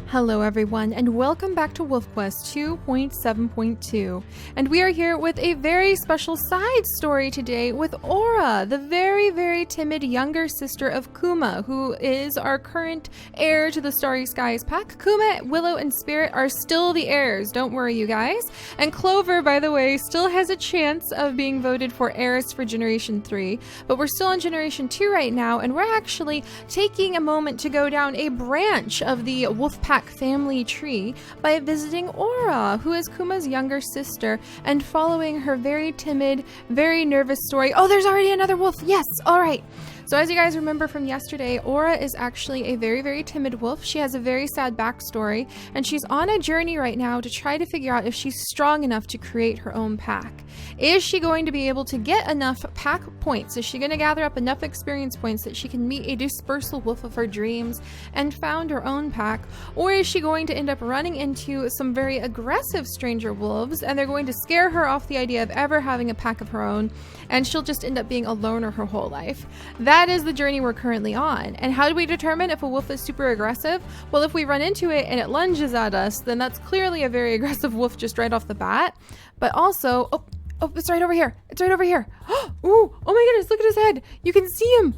Hello everyone, and welcome back to WolfQuest 2.7.2. And we are here with a very special side story today with Aura, the very timid younger sister of Kuma, who is our current heir to the Starry Skies pack. Kuma, Willow, and Spirit are still the heirs, don't worry you guys. And Clover, by the way, still has a chance of being voted for heiress for Generation 3, but we're still on Generation 2 right now, and we're actually taking a moment to go down a branch of the Wolfpack family tree by visiting Aura, who is Kuma's younger sister, and following her very timid, very nervous story. Oh, there's already another wolf. Yes. All right. So as you guys remember from yesterday, Aura is actually a very timid wolf. She has a very sad backstory, and she's on a journey right now to try to figure out if she's strong enough to create her own pack. Is she going to be able to get enough pack points? Is she going to gather up enough experience points that she can meet a dispersal wolf of her dreams and found her own pack? Or is she going to end up running into some very aggressive stranger wolves, and they're going to scare her off the idea of ever having a pack of her own, and she'll just end up being a loner her whole life? That is the journey we're currently on. And how do we determine if a wolf is super aggressive? Well, if we run into it and it lunges at us, then that's clearly a very aggressive wolf just right off the bat. But also, oh, it's right over here. It's right over here. Ooh, oh my goodness, look at his head. You can see him.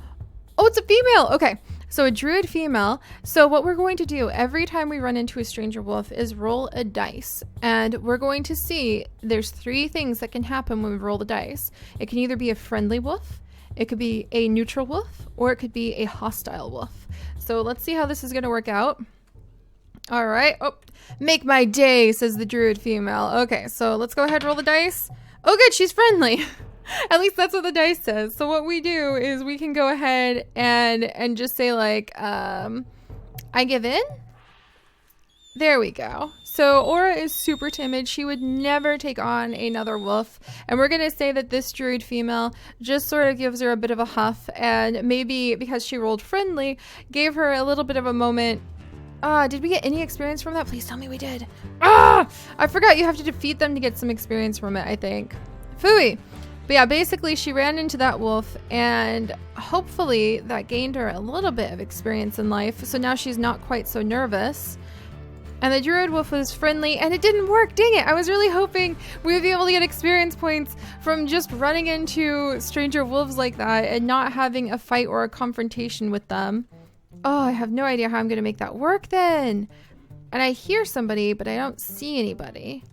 Oh, it's a female. Okay, so a druid female. So what we're going to do every time we run into a stranger wolf is roll a dice. And we're going to see there's three things that can happen when we roll the dice. It can either be a friendly wolf, it could be a neutral wolf, or it could be a hostile wolf. So let's see how this is going to work out. All right. Oh, make my day, says the druid female. Okay, so let's go ahead and roll the dice. Oh, good. She's friendly. At least that's what the dice says. So what we do is we can go ahead and just say like, I give in. There we go. So Aura is super timid. She would never take on another wolf. And we're going to say that this druid female just sort of gives her a bit of a huff, and maybe because she rolled friendly, gave her a little bit of a moment. Did we get any experience from that? Please tell me we did. I forgot you have to defeat them to get some experience from it, I think. Phooey. But yeah, basically she ran into that wolf, and hopefully that gained her a little bit of experience in life. So now she's not quite so nervous. And the druid wolf was friendly, and it didn't work. Dang it. I was really hoping we would be able to get experience points from just running into stranger wolves like that and not having a fight or a confrontation with them. Oh, I have no idea how I'm going to make that work then. And I hear somebody, but I don't see anybody.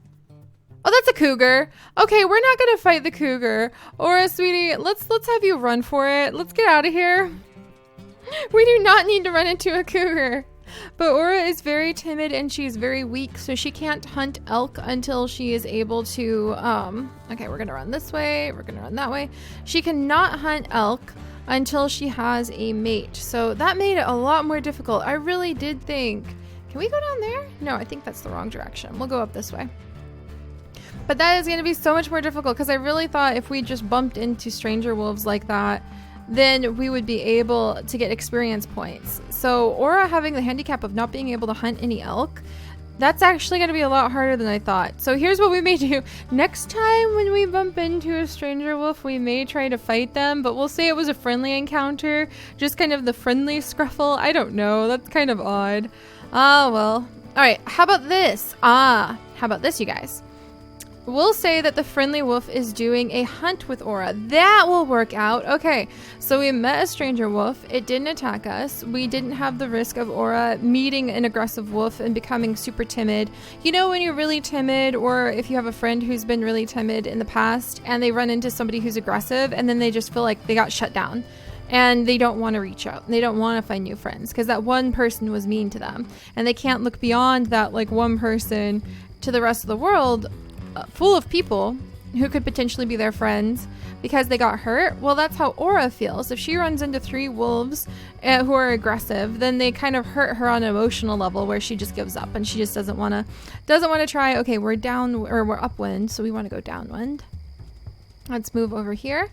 Oh, that's a cougar. Okay, we're not going to fight the cougar. Aura, sweetie, let's have you run for it. Let's get out of here. We do not need to run into a cougar. But Aura is very timid and she's very weak, so she can't hunt elk until she is able to, okay, we're going to run this way. We're going to run that way. She cannot hunt elk until she has a mate. So that made it a lot more difficult. I really did think, can we go down there? No, I think that's the wrong direction. We'll go up this way. But that is going to be so much more difficult because I really thought if we just bumped into stranger wolves like that, then we would be able to get experience points. So Aura having the handicap of not being able to hunt any elk, that's actually going to be a lot harder than I thought. So here's what we may do. Next time when we bump into a stranger wolf, we may try to fight them, but we'll say it was a friendly encounter. Just kind of the friendly scruffle. I don't know. That's kind of odd. Well. All right. How about this? How about this, you guys? We'll say that the friendly wolf is doing a hunt with Aura. That will work out. Okay, so we met a stranger wolf. It didn't attack us. We didn't have the risk of Aura meeting an aggressive wolf and becoming super timid. You know when you're really timid, or if you have a friend who's been really timid in the past and they run into somebody who's aggressive and then they just feel like they got shut down and they don't want to reach out. They don't want to find new friends because that one person was mean to them. And they can't look beyond that like one person to the rest of the world full of people who could potentially be their friends because they got hurt. Well, that's how Aura feels. If she runs into three wolves who are aggressive, then they kind of hurt her on an emotional level where she just gives up and she just doesn't want to try. Okay, we're upwind, so we want to go downwind. Let's move over here.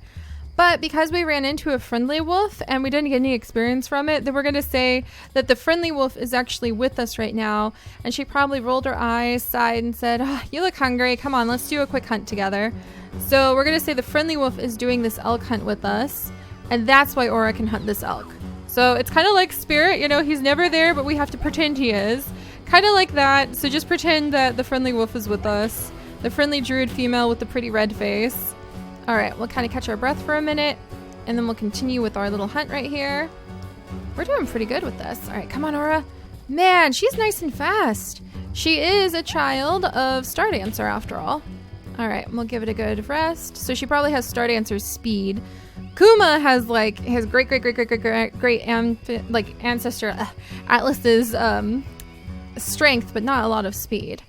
But because we ran into a friendly wolf and we didn't get any experience from it, then we're going to say that the friendly wolf is actually with us right now. And she probably rolled her eyes, sighed, and said, you look hungry. Come on, let's do a quick hunt together. So we're going to say the friendly wolf is doing this elk hunt with us. And that's why Aura can hunt this elk. So it's kind of like Spirit. You know, he's never there, but we have to pretend he is. Kind of like that. So just pretend that the friendly wolf is with us. The friendly druid female with the pretty red face. All right, we'll kind of catch our breath for a minute, and then we'll continue with our little hunt right here. We're doing pretty good with this. All right, come on, Aura. Man, she's nice and fast. She is a child of Star Dancer after all. All right, we'll give it a good rest. So she probably has Star Dancer's speed. Kuma has like his great ancestor Atlas's strength, but not a lot of speed.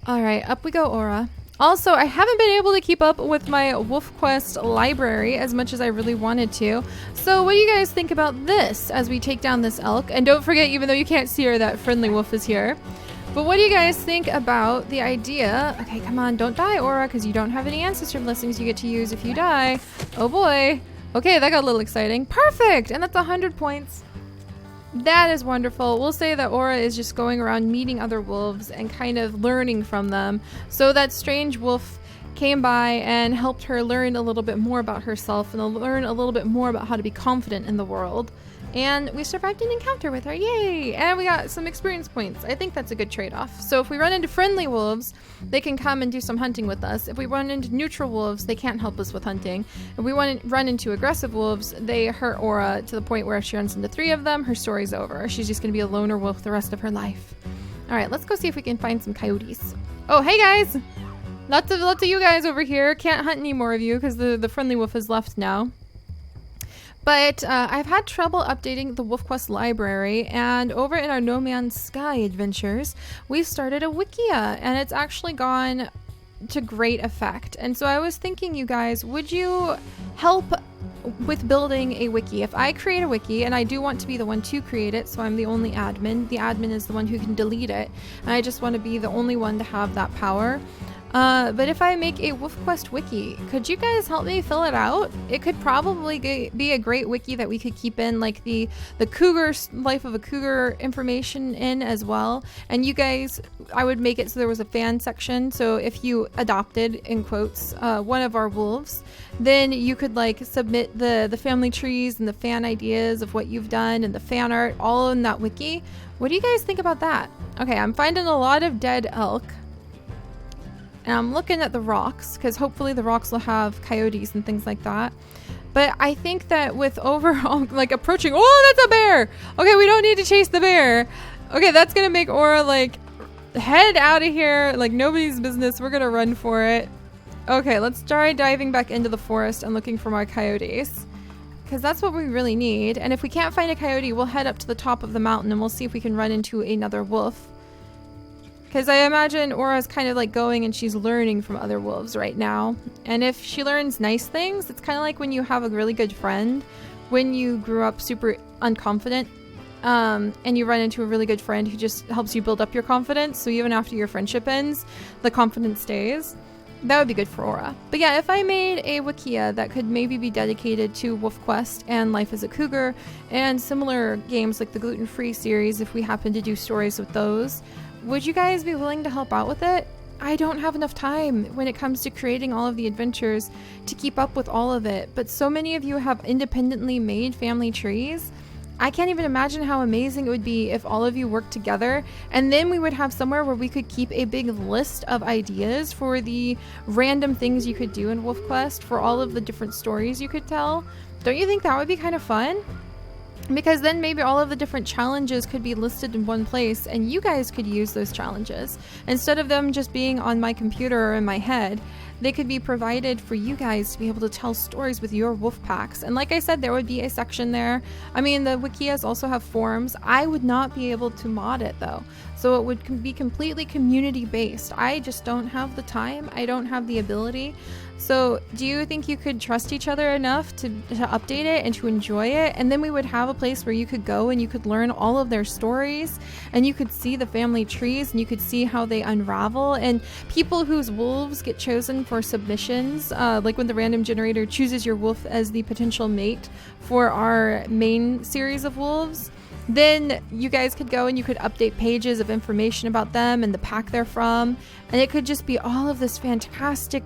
All right, up we go, Aura. Also, I haven't been able to keep up with my Wolf Quest library as much as I really wanted to. So what do you guys think about this as we take down this elk? And don't forget, even though you can't see her, that friendly wolf is here. But what do you guys think about the idea? Okay, come on, don't die, Aura, because you don't have any ancestor blessings you get to use if you die. Oh boy. Okay, that got a little exciting. Perfect! And that's 100 points. That is wonderful. We'll say that Aura is just going around meeting other wolves and kind of learning from them. So that strange wolf came by and helped her learn a little bit more about herself and learn a little bit more about how to be confident in the world. And we survived an encounter with her. Yay! And we got some experience points. I think that's a good trade-off. So if we run into friendly wolves, they can come and do some hunting with us. If we run into neutral wolves, they can't help us with hunting. If we run into aggressive wolves, they hurt Aura to the point where if she runs into 3 of them, her story's over. She's just going to be a loner wolf the rest of her life. All right, let's go see if we can find some coyotes. Oh, hey guys! Lots of you guys over here. Can't hunt any more of you because the friendly wolf has left now. But I've had trouble updating the WolfQuest library, and over in our No Man's Sky adventures, we've started a wikia, and it's actually gone to great effect. And so I was thinking, you guys, would you help with building a wiki? If I create a wiki, and I do want to be the one to create it, so I'm the only admin. The admin is the one who can delete it, and I just want to be the only one to have that power. But if I make a WolfQuest wiki, could you guys help me fill it out? It could probably be a great wiki that we could keep in like the cougar life of a cougar information in as well. And you guys, I would make it so there was a fan section. So if you adopted, in quotes, one of our wolves, then you could like submit the family trees and the fan ideas of what you've done and the fan art all in that wiki. What do you guys think about that? Okay, I'm finding a lot of dead elk. And I'm looking at the rocks, because hopefully the rocks will have coyotes and things like that. But I think that with overall, like, approaching... Oh, that's a bear! Okay, we don't need to chase the bear. Okay, that's going to make Aura, like, head out of here. Like, nobody's business. We're going to run for it. Okay, let's try diving back into the forest and looking for more coyotes. Because that's what we really need. And if we can't find a coyote, we'll head up to the top of the mountain and we'll see if we can run into another wolf. Because I imagine Aura's kind of like going and she's learning from other wolves right now. And if she learns nice things, it's kind of like when you have a really good friend, when you grew up super unconfident, and you run into a really good friend who just helps you build up your confidence. So even after your friendship ends, the confidence stays. That would be good for Aura. But yeah, if I made a wikia that could maybe be dedicated to WolfQuest and Life as a Cougar and similar games like the Gluten-Free series, if we happen to do stories with those, would you guys be willing to help out with it? I don't have enough time when it comes to creating all of the adventures to keep up with all of it, but so many of you have independently made family trees. I can't even imagine how amazing it would be if all of you worked together, and then we would have somewhere where we could keep a big list of ideas for the random things you could do in WolfQuest, for all of the different stories you could tell. Don't you think that would be kind of fun? Because then maybe all of the different challenges could be listed in one place and you guys could use those challenges. Instead of them just being on my computer or in my head, they could be provided for you guys to be able to tell stories with your wolf packs. And like I said, there would be a section there. I mean, the wikias also have forums. I would not be able to mod it though. So it would be completely community based. I just don't have the time. I don't have the ability. So do you think you could trust each other enough to update it and to enjoy it? And then we would have a place where you could go and you could learn all of their stories and you could see the family trees and you could see how they unravel, and people whose wolves get chosen for submissions, like when the random generator chooses your wolf as the potential mate for our main series of wolves. Then you guys could go and you could update pages of information about them and the pack they're from, and it could just be all of this fantastic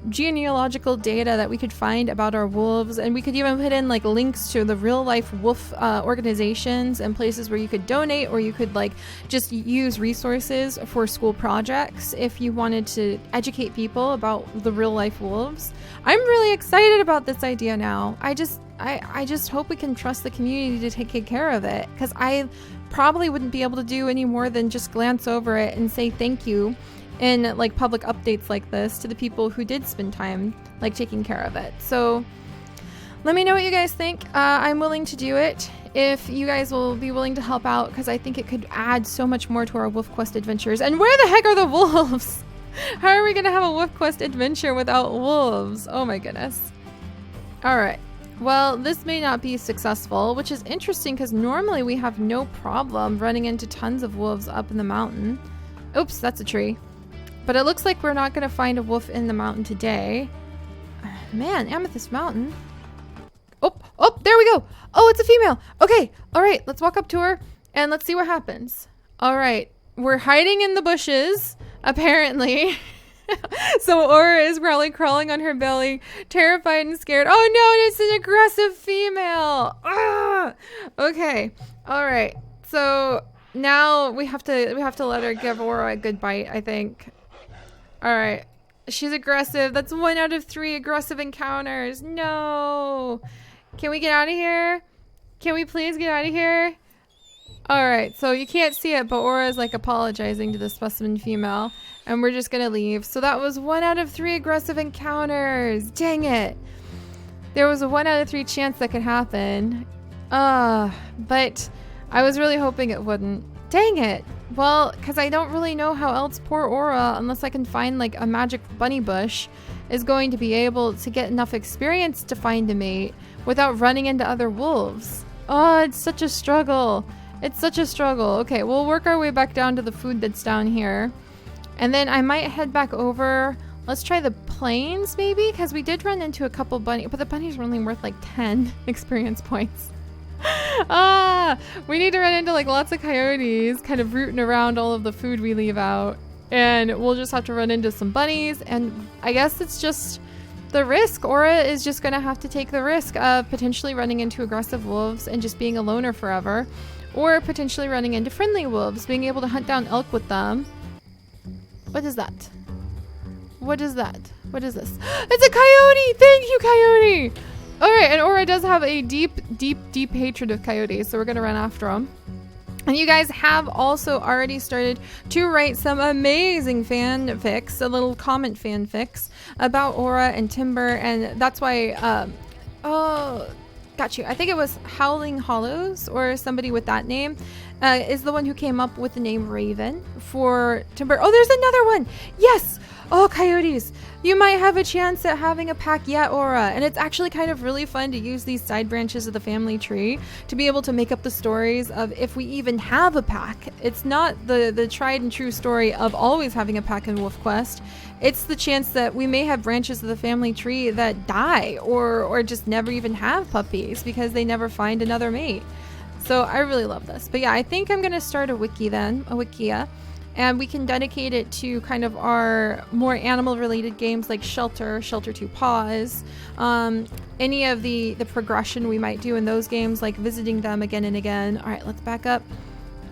genealogical data that we could find about our wolves, and we could even put in like links to the real life wolf organizations and places where you could donate, or you could like just use resources for school projects if you wanted to educate people about the real life wolves. I'm really excited about this idea now. I just hope we can trust the community to take care of it, because I probably wouldn't be able to do any more than just glance over it and say thank you in like public updates like this to the people who did spend time like taking care of it. So let me know what you guys think. I'm willing to do it if you guys will be willing to help out, because I think it could add so much more to our Wolf Quest adventures. And where the heck are the wolves? How are we gonna have a Wolf Quest adventure without wolves? Oh my goodness. All right. Well, this may not be successful, which is interesting because normally we have no problem running into tons of wolves up in the mountain. Oops, that's a tree. But it looks like we're not going to find a wolf in the mountain today. Man, Amethyst Mountain. Oh, there we go. Oh, it's a female. Okay, all right, let's walk up to her and let's see what happens. All right, we're hiding in the bushes, apparently. So Aura is probably crawling on her belly, terrified and scared. Oh no, it's an aggressive female. Ah! Okay, all right. So now we have to let her give Aura a good bite, I think. All right, she's aggressive. That's 1 out of 3 aggressive encounters. No, can we get out of here? Can we please get out of here? All right, so you can't see it, but Aura is like apologizing to the specimen female, and we're just gonna leave. So that was 1 out of 3 aggressive encounters. Dang it. There was a 1 out of 3 chance that could happen. But I was really hoping it wouldn't. Dang it. Well, because I don't really know how else poor Aura, unless I can find like a magic bunny bush, is going to be able to get enough experience to find a mate without running into other wolves. Oh, it's such a struggle. It's such a struggle. Okay, we'll work our way back down to the food that's down here. And then I might head back over. Let's try the plains maybe, because we did run into a couple bunnies, but the bunnies were only worth like 10 experience points. We need to run into like lots of coyotes kind of rooting around all of the food we leave out, and we'll just have to run into some bunnies, and I guess it's just the risk. Aura is just gonna have to take the risk of potentially running into aggressive wolves and just being a loner forever, or potentially running into friendly wolves, being able to hunt down elk with them. What is that? What is that? What is this? It's a coyote! Thank you, coyote! Alright, and Aura does have a deep hatred of coyotes, so we're gonna run after them. And you guys have also already started to write some amazing fanfics, a little comment fanfics about Aura and Timber, and that's why, got you. I think it was Howling Hollows or somebody with that name is the one who came up with the name Raven for Timber. Oh, there's another one. Yes. Oh, coyotes. You might have a chance at having a pack yet, Aura. And it's actually kind of really fun to use these side branches of the family tree to be able to make up the stories of if we even have a pack. It's not the tried and true story of always having a pack in Wolf Quest. It's the chance that we may have branches of the family tree that die or just never even have puppies because they never find another mate. So I really love this. But yeah, I think I'm going to start a wiki then, a wikia. And we can dedicate it to kind of our more animal-related games like Shelter 2 Paws, any of the progression we might do in those games, like visiting them again and again. All right, let's back up.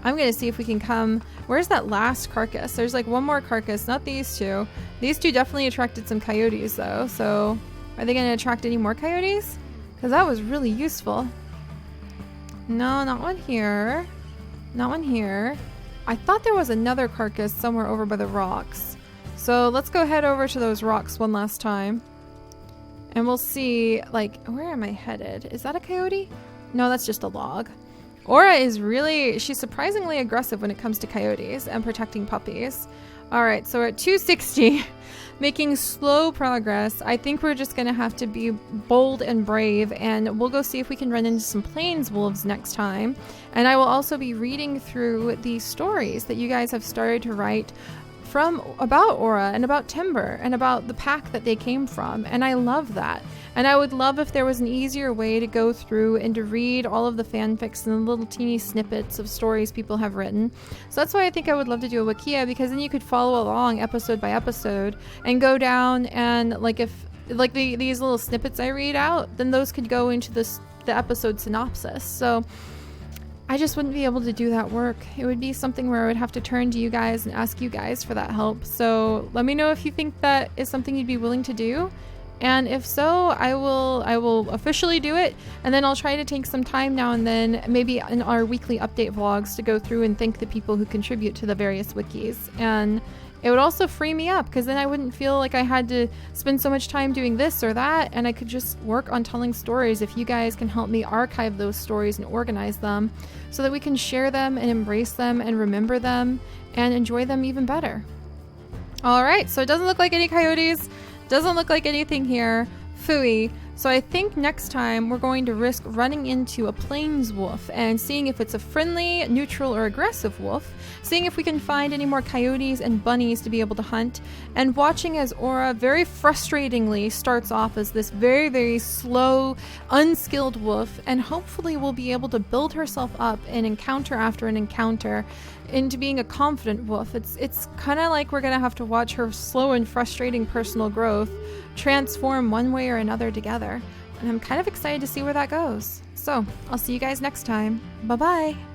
I'm going to see if we can come... Where's that last carcass? There's like one more carcass, not these two. These two definitely attracted some coyotes, though. So are they going to attract any more coyotes? Because that was really useful. No, not one here. Not one here. I thought there was another carcass somewhere over by the rocks. So let's go head over to those rocks one last time. And we'll see, like, where am I headed? Is that a coyote? No, that's just a log. Aura is really, she's surprisingly aggressive when it comes to coyotes and protecting puppies. All right, so we're at 260, making slow progress. I think we're just gonna have to be bold and brave, and we'll go see if we can run into some plains wolves next time. And I will also be reading through the stories that you guys have started to write about Aura and about Timber and about the pack that they came from, and I love that. And I would love if there was an easier way to go through and to read all of the fanfics and the little teeny snippets of stories people have written. So that's why I think I would love to do a Wikia, because then you could follow along episode by episode and go down and these little snippets I read out, then those could go into the episode synopsis. So I just wouldn't be able to do that work. It would be something where I would have to turn to you guys and ask you guys for that help. So let me know if you think that is something you'd be willing to do. And if so, I will officially do it. And then I'll try to take some time now and then, maybe in our weekly update vlogs, to go through and thank the people who contribute to the various wikis. And it would also free me up, because then I wouldn't feel like I had to spend so much time doing this or that, and I could just work on telling stories if you guys can help me archive those stories and organize them so that we can share them and embrace them and remember them and enjoy them even better. All right, so it doesn't look like any coyotes, doesn't look like anything here. Phooey. So I think next time we're going to risk running into a plains wolf and seeing if it's a friendly, neutral, or aggressive wolf, seeing if we can find any more coyotes and bunnies to be able to hunt, and watching as Aura very frustratingly starts off as this very, very slow, unskilled wolf, and hopefully will be able to build herself up in encounter after an encounter into being a confident wolf. It's kind of like we're going to have to watch her slow and frustrating personal growth transform one way or another together. And I'm kind of excited to see where that goes. So I'll see you guys next time. Bye-bye.